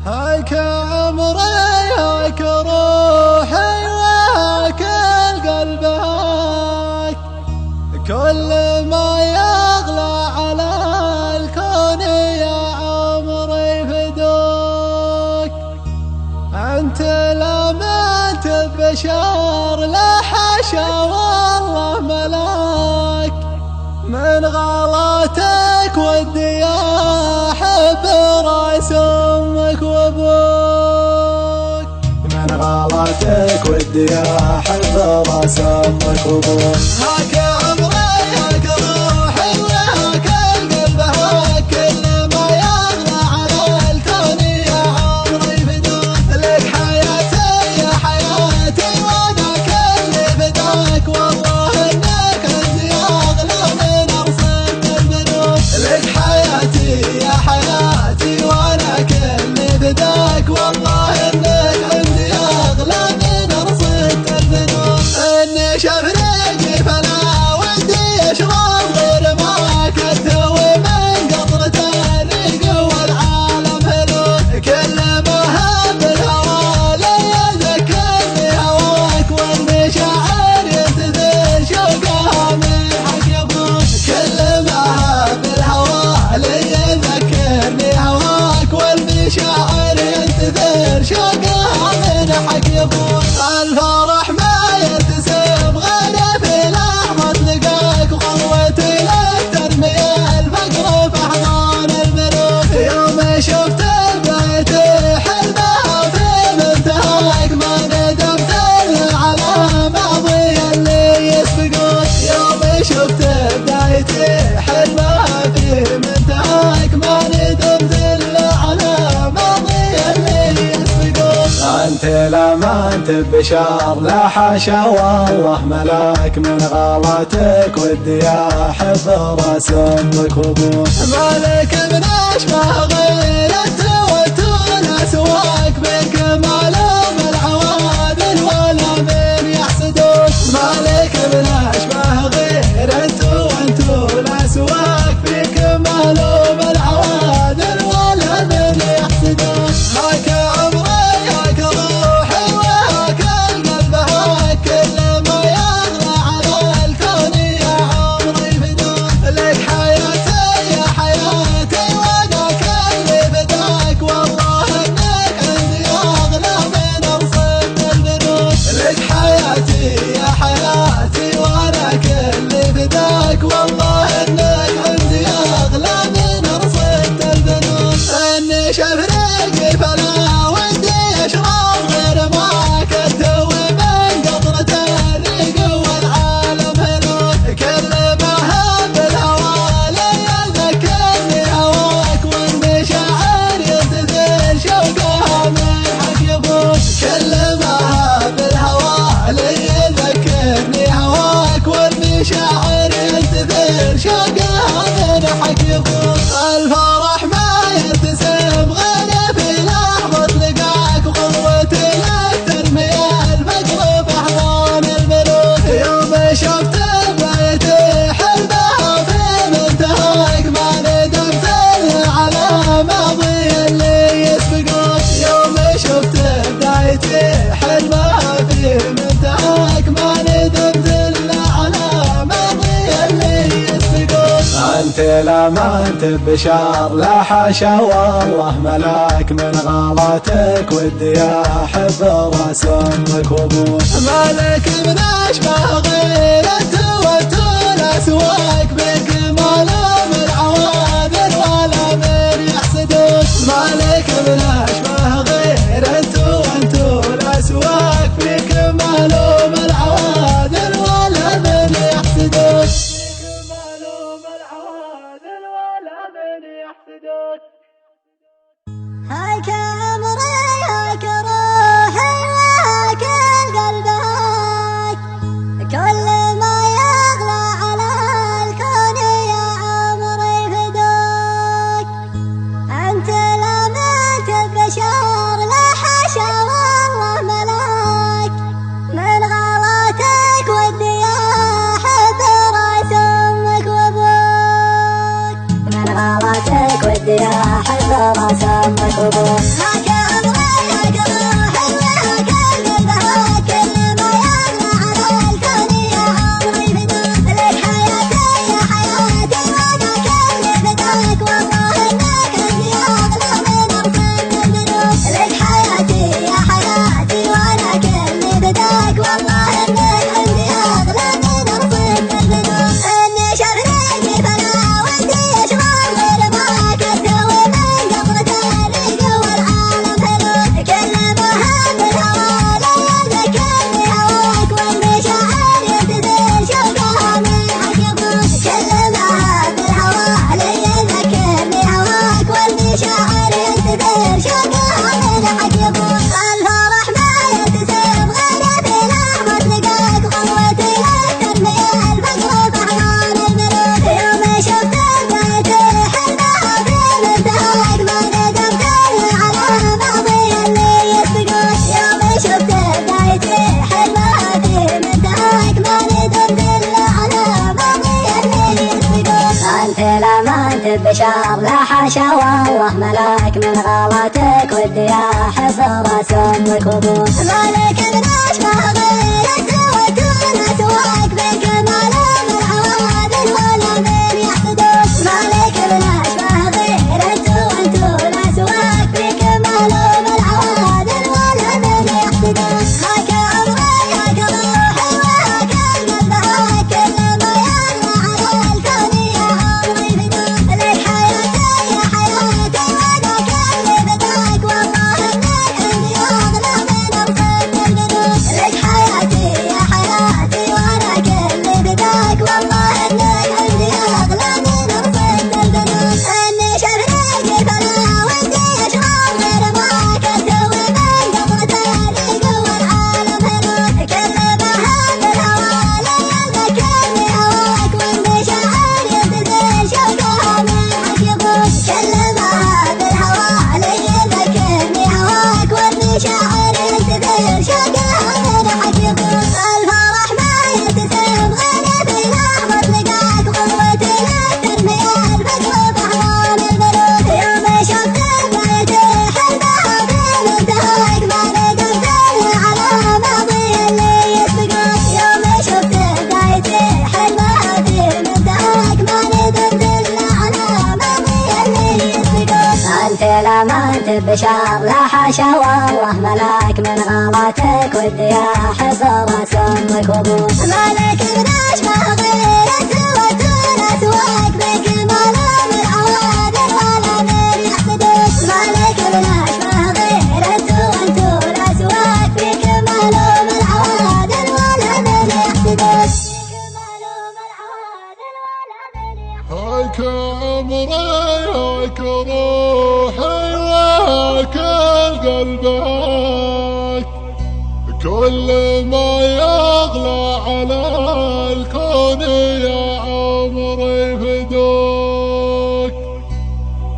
هاك عمري هاك روحي وهاك القلب هاك كل ما يغلى على الكون يا عمري فدوك. انت لا ما انت بشر لا حاشا والله ملاك، من غلاتك ودي احب راس امك وابوك، من غلاتك ودي احب راس امك وابوك. هاك عمري هاك روحي وهاك القلب هاك كل ما يغلى على الكون يا عمري فدوك. لك حياتي يا حياتي وانا كلي فداك، والله انك عندي اغلى من ارصد البنوك. لك حياتي يا حياتي وانا كلي فداك، والله انك عندي اغلى من ارصد البنوك. اني شفرقي فلا ودي اشرب غير ماك التوي من قطرة الريق والعالم هلوك. كل ما هب الهوى لي يذكرني هواك، والمشاعر ينتثر شوقها من حق ابوك. كل ما هب الهوى لي يذكرني هواك، والمشاعر ينتثر شوقها من حق ابوك. الفرح ما يرتسم غير في لحظة لقاك، وخطوتي لك ترمي الفقر في احضان الملوك. يوم شفت البيت حلمها في منتهاك، ما ندمت على ماضي اللي يسبقوك. يوم شفت بدايتي حلمها في منتهاك، ما ندمت على ماضي اللي يسبقوك. انت لا ما انت بشر لا حاشا والله ملاك، من غلاتك ودي احب راس امك وابوك. مالك من اشبه غير التوتر سواك، بكمالهم العوادل ولا من يحسدوك. مالك من اشبه غير انتو لا سواك، بكمالهم العوادل ولا من يحسدوك. هاك عمري هاك روحي وهاك القلب هاك كل ما يغلى على الكون يا عمري فدوك. لك حياتي يا حياتي وانا كلي فداك، والله انك عندي اغلى من ارصد البنوك. لك حياتي يا حياتي وانا كلي فداك، والله انك عندي اغلى من ارصد البنوك. اني شفرقي فلا ودي اشرب غير ماك التوي من قطرة الريق والعالم هلوك. كل ما هب الهوى لي يذكرني هواك، والمشاعر ينتثر شوقها من حق ابوك. كل ما هب الهوى لي يذكرني هواك، والمشاعر ينتثر شوقها من حق ابوك. الفرح ما يرتسم غير في لحظة لقاك، وخطوتي لك ترمي الفقر في احضان الملوك. يوم شفت بيتي حلمها في منتهاك، ما ندمت على ماضي اللي يسبقوك. يوم شفت بدايتي حلمها في منتهاك، ما ندمت على ماضي اللي يسبقوك. انت لا ما انت بشر لا حاشا والله ملاك، من غلاتك ودي احب راس امك وابوك. مالك من اشبه غير التوتر سواك، بكمالهم العوادل ولا من يحسدوك. مالك من اشبه غير انتو لا سواك، بكمالهم العوادل ولا من يحسدوك. بكمالهم العوادل ولا من يحسدوك. هاك عمري هاك روحي وهاك القلب هاك كل ما يغلى على الكون بشر لا حاشا والله ملاك من غلطك ودي احب راس امك وابوك مالك من اشبه غيرك وتون سواك بكمال من عوادل ولا من يحسدوك مالك من اشبه غيرك وتون سواك بكمال من عوادل ولا من يحسدوك هاك عمري هاك روحي وهاك القلب هاك كل ما يغلى على الكون يا عمري بدوك لك حياتي يا حياتي وانا كل بداك والله انك عندي اغلى من ارض القدوس لك حياتي يا حياتي وانا كل بداك والله انك عندي اغلى من ارض القدوس اني شفريك فلا ودي اشرب غير معاك استوي من قطرة لقوى العالم هنوك كل ما هب الهوى لي يذكرني هواك واني شاعر ينتظر شوقها من حق ابوك كل ما هب الهوى لي يذكرني هواك واني شاعر ينتظر شوقها من حق ابوك الفرح ما يبتسم غير في لحظة لقاك قوتي للترمي الفقر بحضان الملوك يوم شفت بدايتي حلمها في منتهاك ما ندمت على ماضي اللي يسبقوك يوم شفت بدايتي حلمها في منتهاك ما ندمت على ماضي اللي يسبقوك انت لما انت بشر لا حاشا والله ملاك من غلطك ودي احب راس امك وابوك مالك من اشبه غيرك وتون سواك بكمال من عوادل ولا من يحسدوك مالك من اشبه غيرك وتون سواك بكمال من عوادل ولا من يحسدوك هاك عمري هاك روحي وهاك القلب هاك كل ما يغلى على الكون يا عمري فدوك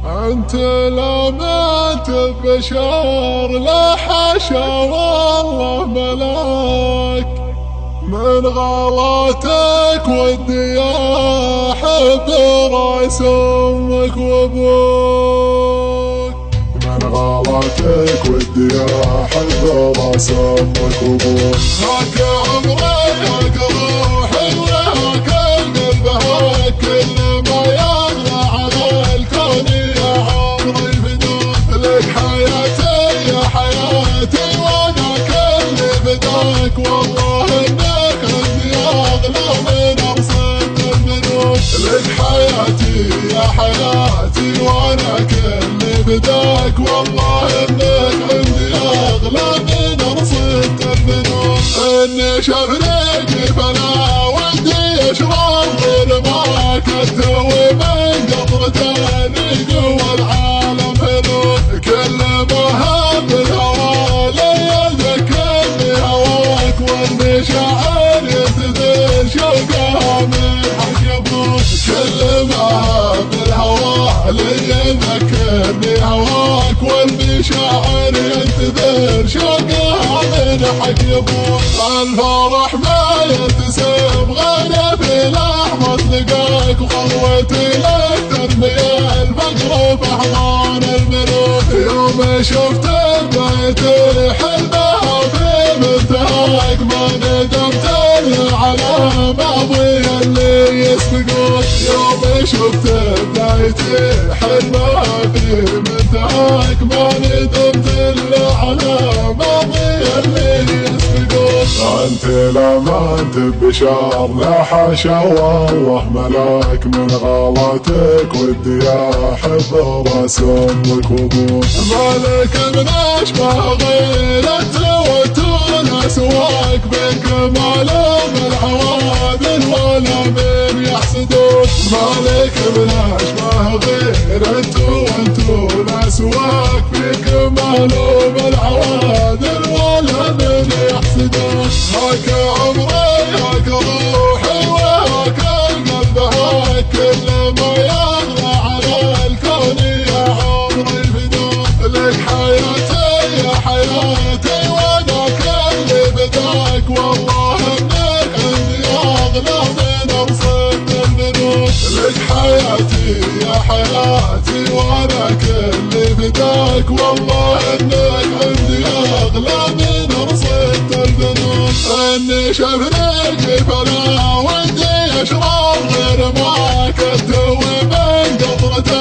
انت لما انت بشر لا حاشا والله ملاك من غلطك ودي احب راس امك وابوك من غلطك ودي احب راس امك وابوك هاك عمري هاك روحي وهاك القلب هاك كل ما يغلى على الكون يا عمري فدوك لك حياتي يا حياتي وانا كل بداك والله انك عندي اغلى من ارصد الملوك لك حياتي يا حياتي وانا كل بداك والله انك عندي اغلى من ارصد الملوك اني شفريك فلا ودي اشرب غير معاك استوي من قطرة لقوى العالم هنوك كل ما هب الهوى لي يذكرني هواك واني شاعر ينتظر شوقها من حق ابوك كل ما هب الهوى لي يذكرني هواك واني شاعر ينتظر شوقها من حق ابوك الفرح ما يبتسم غير في لحظة لقاك وخلوتي لك ترمي الفقر بأحضان الملوك يوم شفت بدايتي حلمها في منتهاك ما ندمت على ماضي اللي يسبقوك يوم شفت بدايتي حلمها في منتهاك ما ندمت على ماضي اللي يسبقوك انت لما انت بشر لا حاشا والله ملاك من غلطك ودي احب راس امك وابوك مالك من اشبه غيرك وتون سواك بكمال من عوادل ولا من يحسدوك مالك من اشبه غيرك وتون سواك بكمال من عوادل ولا من يحسدوك هاك عمري هاك روحي وهاك القلب هاك كل ما يغلى على الكون يا عمري فدوك لك حياتي يا حياتي وانا كل بداك والله انك عندي اغلى من ارصد البنوك لك حياتي يا حياتي حياتي وانا كل فداك، والله انك عندي اغلى من رصيد الذنوب. اني شفناك فلا ودي اشرب غير ما كنت، ومن قطرة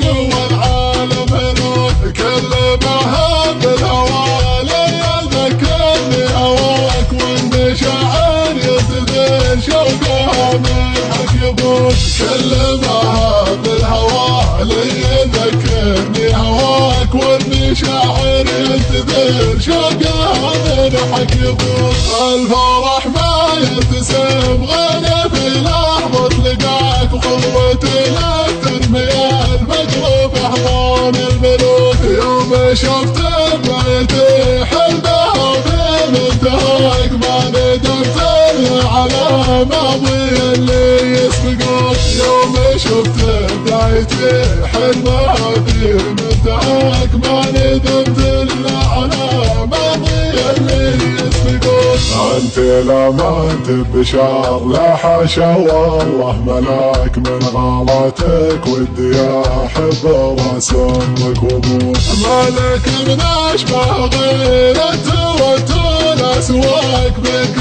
قوى العالم هنوك. كل ما هب الهوى لي ذكرني هواك، واني شاعر يتذل شوقها من حك يفوت. كل ما هب الهوى لي ذكرني هواك، واني شاعر يتذل شوقها من حك يفوت. الفرح ما يبتسم غير في لحظة لقاك، وخطوتي لك ترمي المقلوب احضان الملوك. يوم شفت بيتي حلمها بين انتهاك، ما ندمت على ماضي اللي يسبقوك. يوم شفت بدايتي حلمها بين انتهاك، ما ندمت على ماضي اللي يسبقوك. انت لا ما انت بشر، لا حاشا والله ملاك، من غلطك ودي احب رسمك وابوك. مالك من اشبه غير انت وانت سواك بك